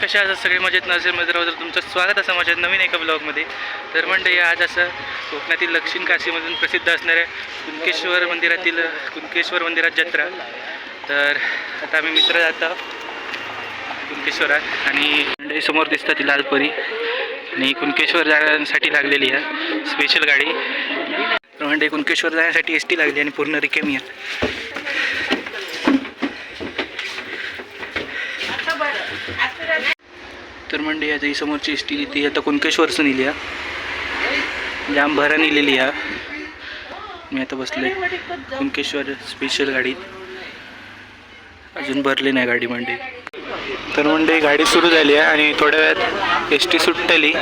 कशा आहात सगळे मजेत नसेल मध्ये राहू तर तुमचं स्वागत असं माझ्या नवीन एका ब्लॉगमध्ये. तर मंडळी आज असं कोकणातील दक्षिण काशीमधून प्रसिद्ध असणाऱ्या कुणकेश्वर मंदिरात जत्रा. तर आता आम्ही मित्र जात आहोत कुणकेश्वरात आणि मंडळी समोर दिसतात ती लालपरी आणि कुणकेश्वर जाण्यासाठी लागलेली आहे स्पेशल गाडी. तर मंडळी कुणकेश्वर जाण्यासाठी एस टी लागली आणि पूर्ण रिकामी आहे. तर मंडळी आता ही समोरची एस टी ती आता कुणकेश्वरचं नेली आहे, जाम भरा नेलेली आहे. मी आता बसले कुणकेश्वर स्पेशल गाडीत, अजून भरली नाही गाडी मंडळी. तर मंडळी गाडी सुरू झाली आहे आणि थोड्या वेळात एस टी सुटली,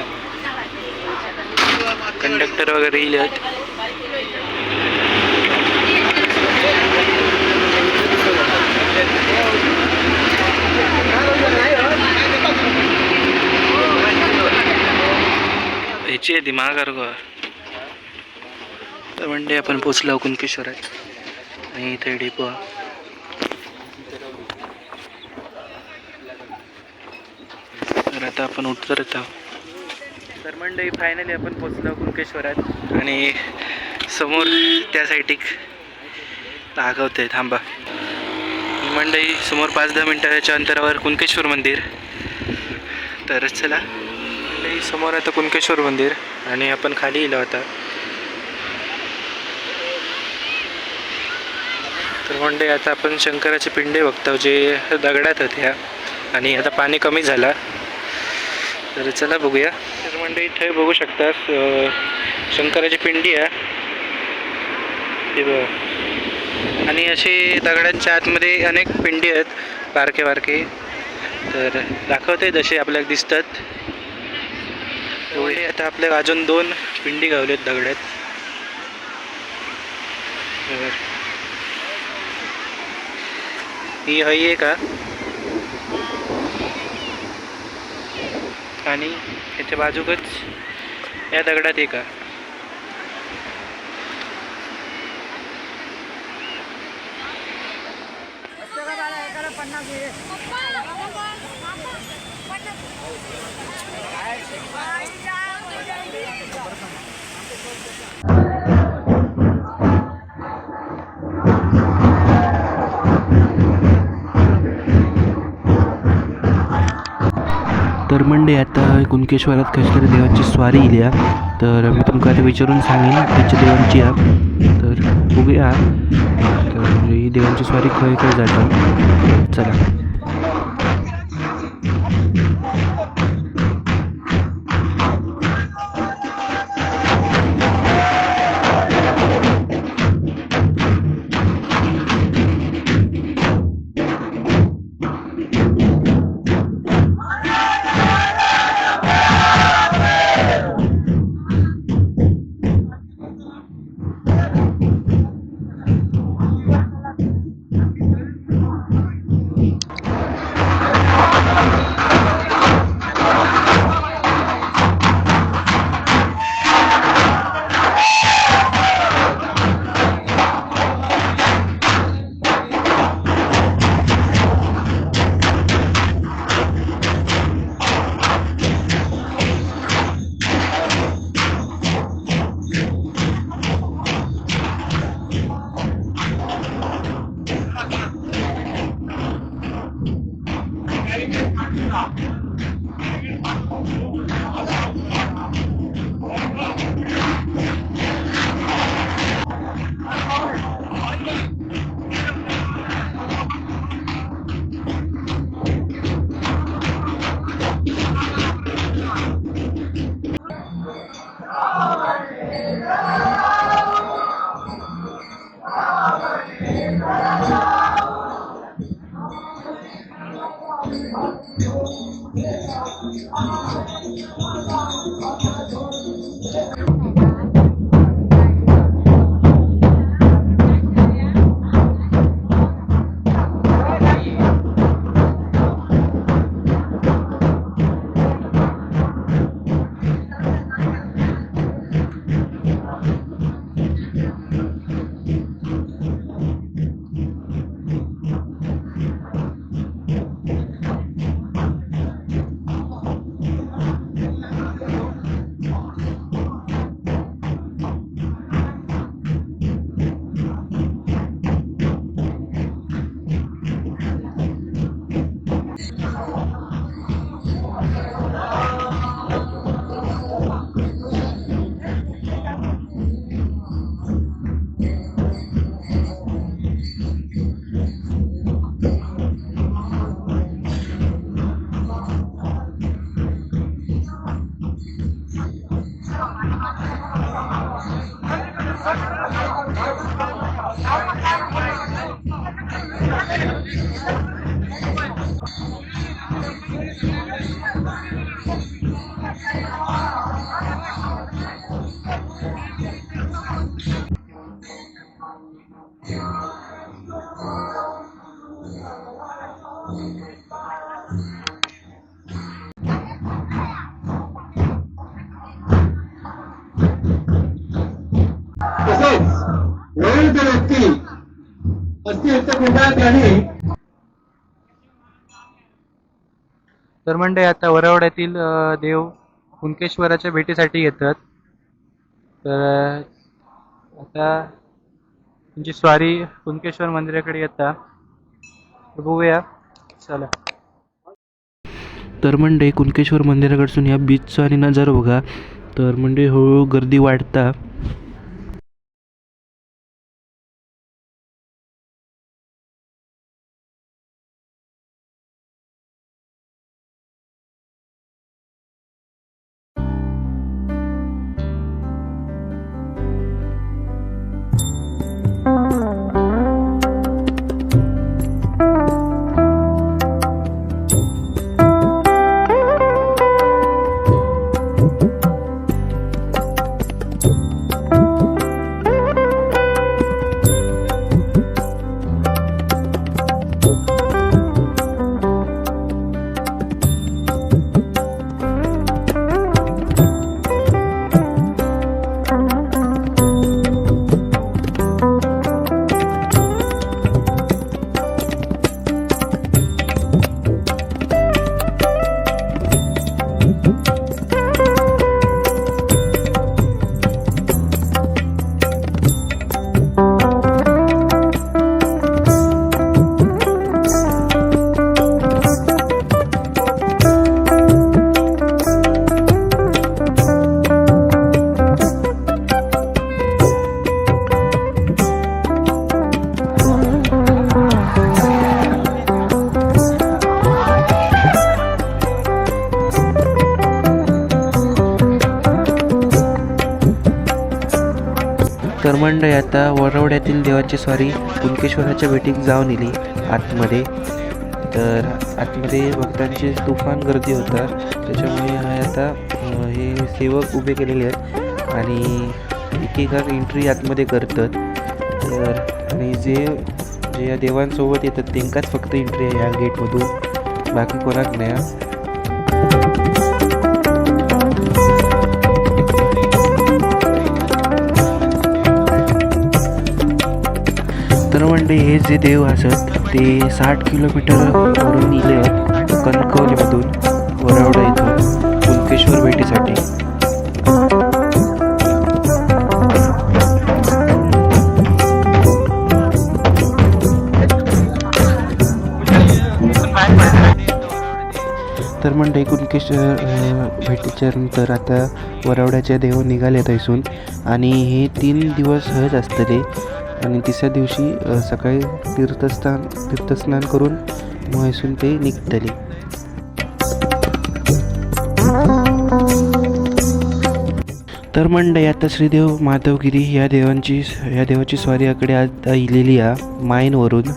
कंडक्टर वगैरे येईल आहेत. ह्याची आहे दिमाग अर्ग. तर म्हणजे आपण पोचलो कुणकेश्वरात आणि इथे डेपो. तर आता आपण उतरत आहोत. तर मंडळी फायनली आपण पोचलो कुणकेश्वरात आणि समोर त्या साईड एक दाखवते, थांबा मंडळी. समोर 5-10 मिनिटाच्या अंतरावर कुणकेश्वर मंदिर. तर चला मंडळी, समोर आता कुणकेश्वर मंदिर आणि आपण खाली गेलो होता. तर मंडळी आता आपण शंकराचे पिंडे बघतो जे दगडात होत्या आणि आता पाणी कमी झाला. तर चला बघूया. तर मंडळी इथे बघू शकता शंकराची पिंडी आहे ते बघ, आणि असे दगडांच्या आतमध्ये अनेक पिंडी आहेत बारके बारके. तर दाखवते जसे आपल्याला दिसतात एवढे. आता आपल्याला अजून 2 पिंडी गावलेत दगडात. ही हई आहे का, आणि ह्याच्या बाजूकच या दगडात आहे का. तर मंडळी आता कुणकेश्वरात कसल्या देवाची स्वारी इली आहे. तर मी तुमका आता विचारून सांगेन त्याच्या देवांची आहे. तर बघूया तर ही देवांची स्वारी खय खय जाता. चला. तसेच वयोवृद्ध व्यक्ती असतील तर कृपया त्यांनी. तर मंडळी आता वरवड्यातील देव कुणकेश्वराच्या भेटीसाठी येतात. तर आता तुमची स्वारी कुणकेश्वर मंदिराकडे येतात. तर बघूया चला. तर मंडळी कुणकेश्वर मंदिराकडसून या बीचचा आणि नजारा बघा. तर मंडळी हळूहळू गर्दी वाढता. तर मंडळी आता वरवड्यातील देवाची स्वारी कुणकेश्वराच्या भेटीत जाऊन येली आतमध्ये. तर आतमध्ये भक्तांची तुफान गर्दी होतात. त्याच्यामुळे आता हे सेवक उभे केलेले आहेत आणि एकेका एंट्री आतमध्ये करतात. तर आणि जे या देवांसोबत येतात त्यांकाच फक्त एंट्री आहे या गेटमधून, बाकी कोणाच नाही. तर म्हणजे हे जे देव असत ते 60 किलोमीटरवरून इले आहेत कणकवलीमधून वरवडा इथून कुणकेश्वर भेटीसाठी. तर म्हणजे कुणकेश्वर भेटीच्या नंतर आता वरवड्याचे देव निघाले इथून आणि हे 3 दिवस सहज असतले आणि तिसऱ्या दिवशी सकाळी तीर्थस्नान करून म्हैसून ते निघतले. तर मंडळी आता श्रीदेव माधवगिरी या देवाची स्वारी याकडे आज इलेली आहे माईनवरून.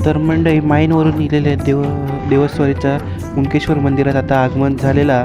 तर मंडळी माईनवरून निघालेल्या देवस्वारीच्या कुणकेश्वर मंदिरात आता आगमन झालेला.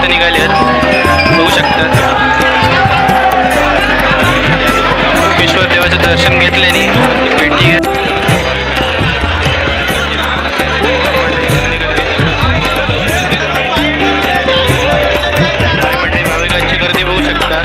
आता निघाले बघू शकता. विश्वर देवाचं दर्शन घेतल्याने भेटी भाविकांची गर्दी बघू शकता.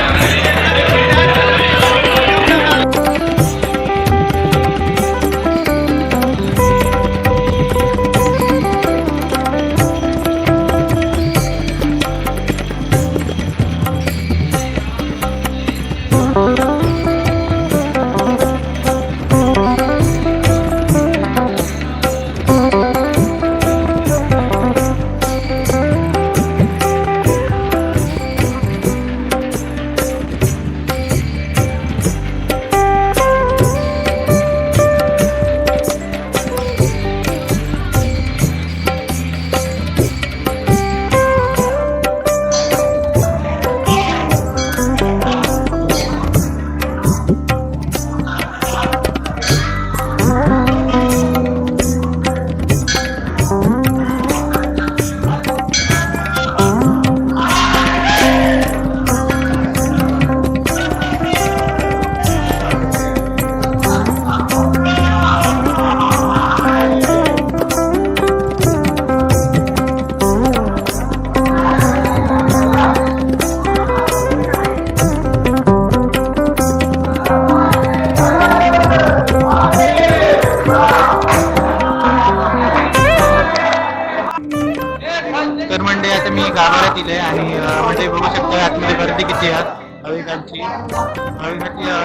तर म्हणजे आता मी गाभाऱ्यात इले आणि म्हणजे बघू शकता आतमध्ये गर्दी किती आहे भाविकांची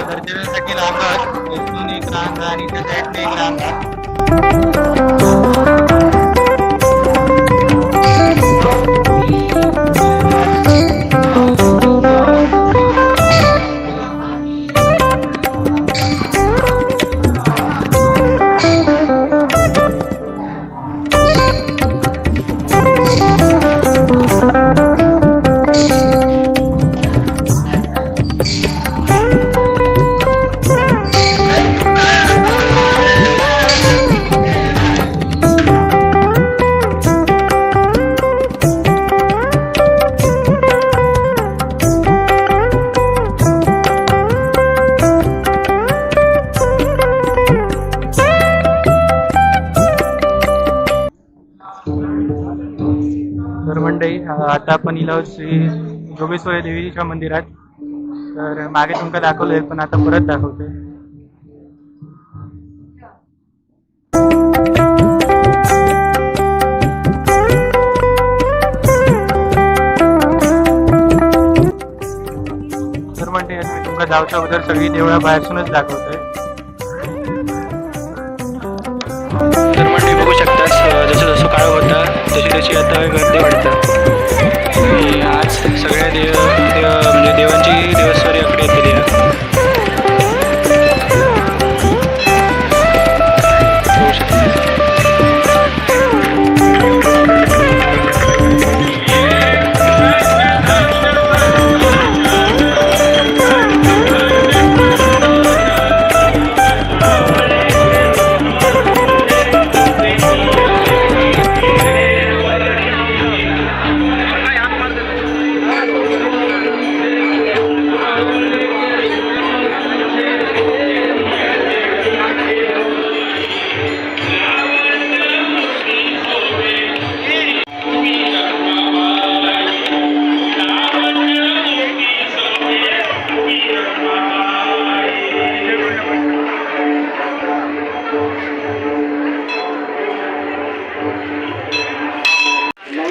दर्शनासाठी रांगात इथून एक रांग आणि त्या साईडने एक रांग. तर मंडळी आता आपण इलो श्री जोगेश्वरी देवीच्या मंदिरात. तर मागे तुमका दाखवलंय पण आता परत दाखवतोय. तर मंडळी मी तुमका जाऊच्या अगोदर सगळी देवळा बाहेरसूनच दाखवतोय. तर मंडळी बघू शकता जसं जसं काळ होता तशी तशी आता गर्दी वाढतात. आज सगळ्या म्हणजे देवांची देवस्वारी आकडे केली आहे. बघू शकता.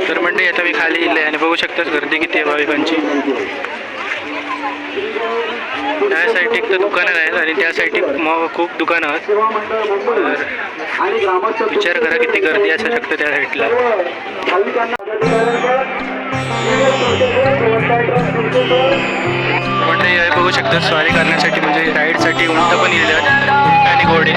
तर मंडळी आता मी खाली इले आणि बघू शकताच गर्दी किती आहे भाविकांची. त्या साईड एक तर दुकानं आहेत आणि त्या साईड खूप दुकानं आहेत. तर विचार करा किती गर्दी असू शकते त्या साईडला. मंडळी हे बघू शकता स्वारी करण्यासाठी म्हणजे राईडसाठी उंट पण इले आहेत आणि घोडे.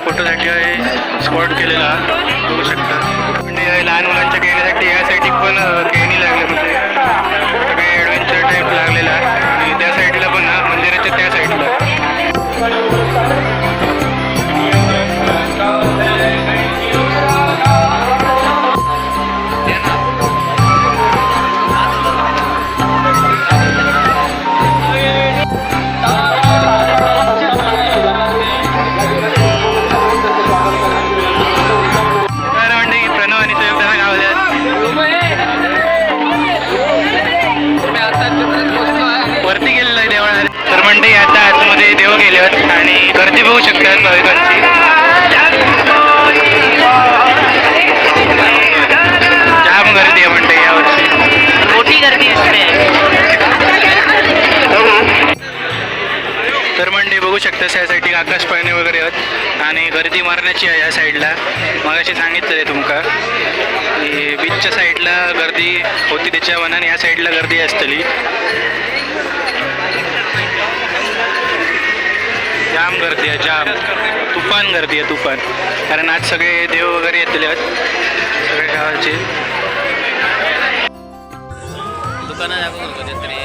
फोटोसाठी स्पॉट केलेला बघू शकता. म्हणजे लहान मुलांच्या खेळण्यासाठी या साईडला पण खेळणी लागले, म्हणजे सगळे ॲडव्हेंचर टाईप लागलेला आणि त्या साईडला पण मंदिराच्या त्या साईडला. वरती गेलेलो आहे देवळात. तर मंडळी आता आतमध्ये देव गेले आणि गर्दी बघू शकतात भाविकांची. जाम गर्दी आहे मंडळी यावर्षी, मोठी गर्दी असते. तर मंडळी बघू शकता त्यासाठी आकाश पाळणे वगैरे आहेत आणि गर्दी मारण्याची आहे या साईडला. मगाशी सांगितलं आहे तुमका की बीचच्या साईडला गर्दी होती, त्याच्या मनाने या साईडला गर्दी असतली. जाम गर्दी आहे, जाम तुफान गर्दी आहे, तुफान. कारण आज सगळे देव वगैरे येतले आहेत सगळ्या गावाचे. दुकानं दाखवून कधीतरी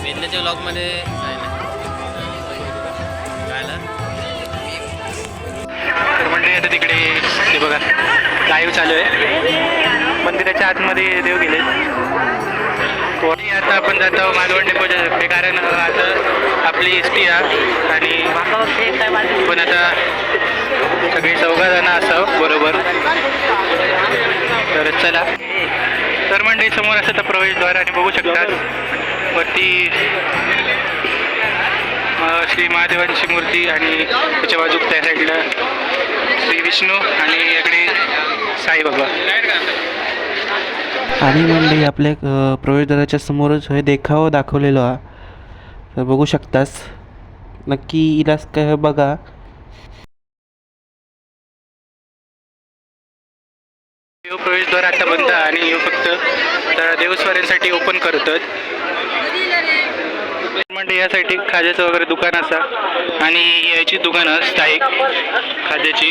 वेदल्याच्या ब्लॉगमध्ये काय ना तर मंडळी आता तिकडे ते बघा लाईव्ह चालू आहे. मंदिराच्या आतमध्ये देव गेले. आता आपण जातो मालवण डेपोच्या, कारण आता आपली एस टी आहे आणि पण आता सगळी 14 जण असावं बरोबर. तर चला. तर मंडळी समोर असं तर प्रवेशद्वार आणि बघू शकतात वरती श्री महादेवांची मूर्ती आणि त्याच्या बाजूक त्या साईडला श्री विष्णू आणि इकडे साईबाबा. आणि मंडळी आपल्या प्रवेशद्वाराच्या समोरच हे देखावा दाखवलेलो हा, तर बघू शकतास. नक्की इलास काय बघा. प्रवेशद्वार आता बंद आणि फक्त देवस्वाऱ्यांसाठी ओपन करतात. म्हणजे यासाठी खाद्याचं वगैरे दुकान असा आणि याची दुकानं स्थायिक खाद्याची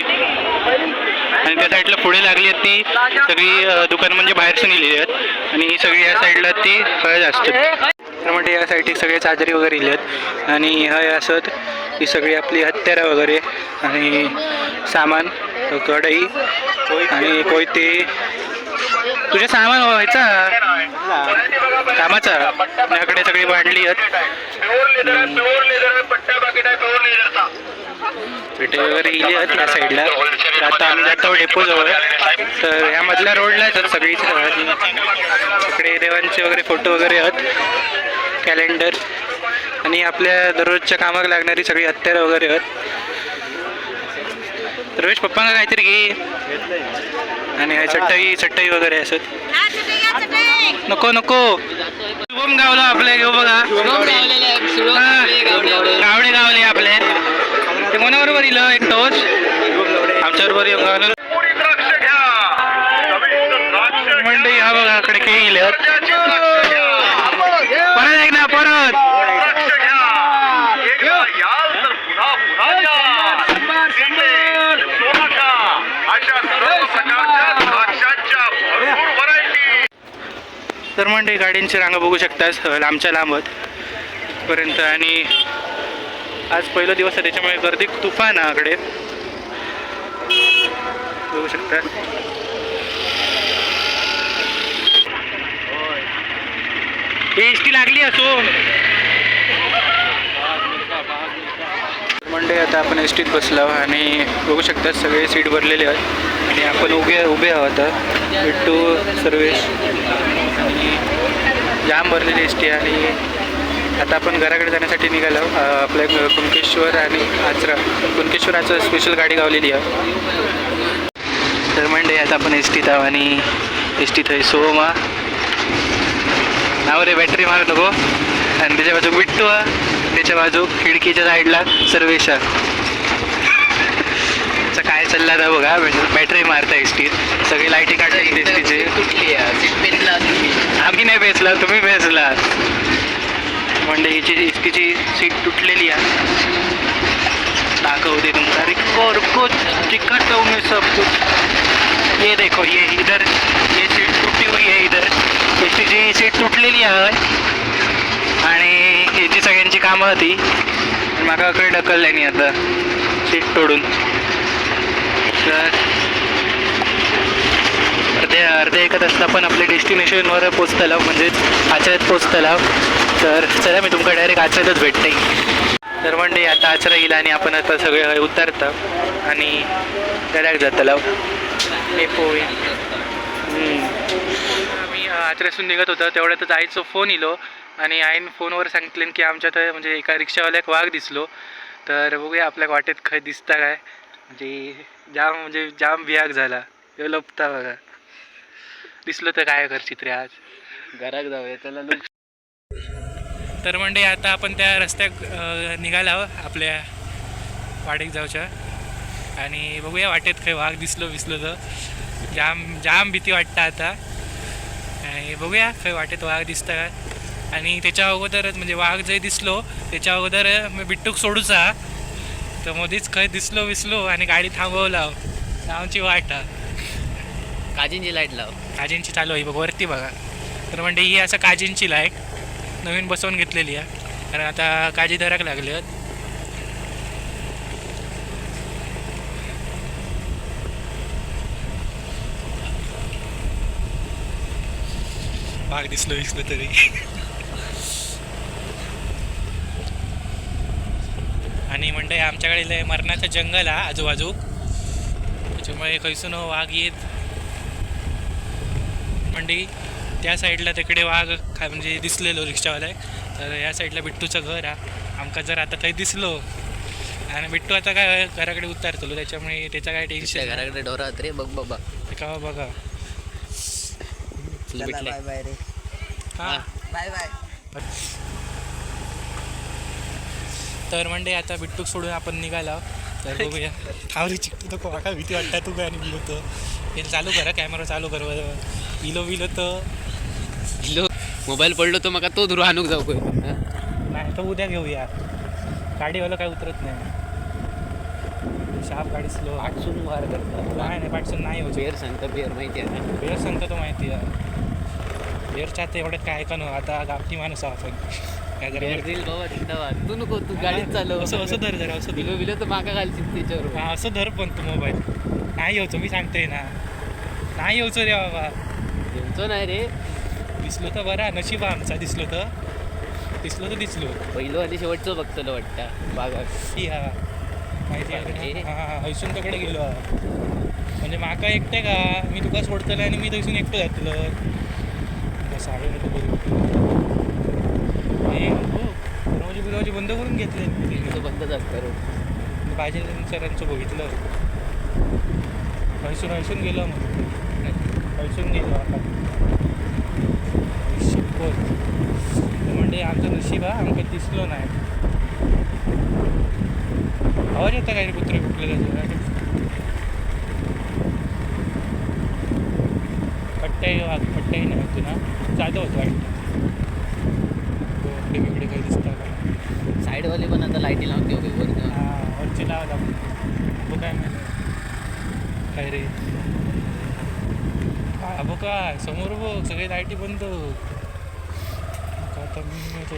आणि त्या साईडला पुढे लागली आहेत ती सगळी दुकान म्हणजे बाहेरचं नेलेली आहेत आणि सगळी या साईडला ती हळद असतात. तर म्हणजे या साईडची सगळे चादरी वगैरे इले आहेत आणि हे असत ही सगळी आपली हत्यारं वगैरे आणि सामान कढई आणि कोयते. तुझे सामान व्हायचा कामाचा याकडे सगळी मांडली आहेत. पेटे वगैरे इले आहेत या साईडला. तर आता आम्ही जातो डेपोजवळ. तर ह्या मधल्या रोडला आहेत सगळी इकडे देवांचे वगैरे फोटो वगैरे आहेत, कॅलेंडर आणि आपल्या दररोजच्या कामाला लागणारी सगळी हत्यारं वगैरे आहेत. रमेश पप्पांना काहीतरी घे आणि चटई वगैरे असत. नको नको शुभम गावला आपल्या घेऊ बघा. गावडे गावले आपले ते कोणाबरोबर इलं एक टोच आमच्याबरोबर येऊन गावलं. मंडई हा बघा कडे काही इले परत एक ना परत. तर म्हणजे गाड्यांची रांगा बघू शकतास लांबच्या लांबत पर्यंत आणि आज पहिला दिवस आहे त्याच्यामुळे गर्दी तुफान आहे आकडे बघू शकता. एस टी लागली असो मंडे. आता आपण एस टीत बसलो आणि बघू शकता सगळे सीट भरलेले आहेत आणि आपण उभे आहोत. विट्टू सर्वेश आणि जाम भरलेली एस टी आणि आता आपण घराकडे जाण्यासाठी निघालो. आपल्या कुणकेश्वर आणि आचरा कुणकेश्वर आचरा स्पेशल गाडी गावलेली आहे. तर मंडे आता आपण एस टीत आहोत आणि एस टीत आहे सोमा नाव रे बॅटरी मारू नको आणि त्याच्या बाजू विट्टू त्याच्या बाजू खिडकीच्या साईडला सर्वेशा. काय चालला आता बघा बॅटरी मारता एस टीत सगळी लाईटी काढली एस टीचे. आम्ही नाही बेसला तुम्ही बेसला. म्हणजे हिची इसकीची सीट तुटलेली आहे. दाखवते तुमका रिको रुको दिखाता हूँ मैं सब कुछ. ये देखो ये इधर ये सीट टूटी हुई है. इधर एसटीची सीट तुटलेली आहे आणि याची सगळ्यांची कामं होती. माका कडे ढकलल्यानी आता सीट तोडून. तर अर्ध्या एका तासात आपण आपल्या डेस्टिनेशनवर पोचतला म्हणजे आचऱ्यात पोचतला. तर चला मी तुमका डायरेक्ट आचऱ्यातच भेटते. तर म्हणजे आता आचरा येईल आणि आपण आता सगळे उतरता आणि डायरेक्ट जातला डेपो होईल. आम्ही आचऱ्यातून निघत होतो तेवढ्यातच आईचा फोन इलो आणि आईन फोनवर सांगितलं की आमच्यात म्हणजे एका रिक्षावाल्याक वाघ दिसलो. तर बघूया आपल्याक वाटेत खंय दिसता काय. म्हणजे जाम बियाक झाला. ह्यो लपता बघा. दिसलो तर काय करची रे आज घरात जाऊया त्याला. तर म्हणजे आता आपण त्या रस्त्यात निघाला आपल्या वाटेक जाऊच्या आणि बघूया वाटेत काही वाघ दिसलो तर जाम भीती वाटतं आता. आणि बघूया काही वाटेत वाघ दिसतं काय. आणि त्याच्या अगोदरच म्हणजे वाघ जे दिसलो त्याच्या अगोदर मी बिट्टूक सोडूचा तर मध्येच खंय दिसलो आणि गाडी थांबवला. आमची वाट काजींची लाईट लाव. काजींची चालू आहे बघ वरती बघा. तर म्हणजे ही असं काजींची लाईट नवीन बसवून घेतलेली आहे कारण आता काजी धराक लागले आहेत. वाघ दिसलो तरी. आणि म्हणजे आमच्याकडे लय मरणाचं जंगल आहे आजूबाजू त्याच्यामुळे खैसून वाघ येत. म्हणजे त्या साईडला तिकडे वाघ म्हणजे दिसलेलो रिक्षावाला आहे. तर या साईडला बिट्टूचं घर आहे. आमका जर आता थंय दिसलो आणि बिट्टू आता काय घराकडे उतारतलो त्याच्यामुळे त्याचं काय टेन्शन. घराकडे डोरात रे बघ बाबा. का बघा बाय बाय रे. हां बाय बाय. तर म्हणजे आता बिट्टूक सोडून आपण निघाला. तर बघूया आवरी चिकटू नको वाका भीती वाटता तू काय आणि होतं हे चालू करा कॅमेरा चालू कर. इलो तर हिलो मोबाईल पडलो तर मग तो दुरू हाणूक जाऊ नाही तर उद्या घेऊया. गाडीवाला काय उतरत नाही. शाप गाडी स्लो पाठसून वार करतात. नाही पाठसून नाही होत. बेर सांगता बेर माहिती आहे ना. बेर सांगतो तो माहिती आहे. बेरच्या आता एवढ्यात काय ऐका नो आता गावठी माणूस आहो आपण काय बेर जरा देईल बाबा तिथं तू नको तू गाडीत चालव. असं धर जरा असं बिलो बिलो तर मागा घालशील त्याच्यावर. हां असं धर पण तू मोबाईल नाही येऊचो मी सांगतोय ना नाही येऊचो रे बाबा. येऊचो नाही रे. दिसलो तर बरा नशीब आमचा दिसलो तर दिसलो पहिलं आणि शेवटचं बघतलं वाटतं बागात. की हा माहिती आहे हां हैसून तिकडे गेलो म्हणजे माका एकटे का मी तुका सोडतलं आणि मी थंयसून एकटं जातलं. साडे नको करू हे दरवाजे बंद करून घेतले. तो बंदच असतं पाहिजे सरांचं बघितलं हैसून गेलो मग हैसून गेलो आता शिकवत म्हणजे आमचं नशीब आहे आमका दिसलो नाही. आवाज येतं काय रे कुत्रे कुठले त्याचे पट्ट्याही नाही होतो ना साधं होतं वाटतं. बिकडे काही दिसतं का साईडवाले पण आता लाईटी लावून घेऊ वरती. हां वरची लावत आपण काय माहिती काय रे. अबो काय समोर बघ सगळे लाईटी बंद. आता मी येतो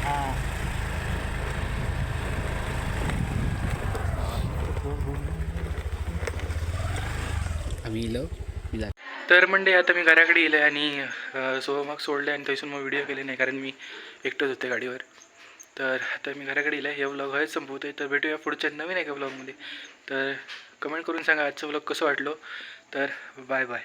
हां आम्ही इलो. तर म्हणजे आता मी घराकडे येईल आणि मग सोडले आणि थैसून मग व्हिडिओ केले नाही कारण मी एकटंच होते गाडीवर. तर आता मी घराकडे येईल हे व्लॉग हळूच संपवतोय. तर भेटूया पुढच्या नवीन एका व्लॉगमध्ये. तर कमेंट करून सांगा आजचं व्लॉग कसं वाटलं. तर बाय बाय.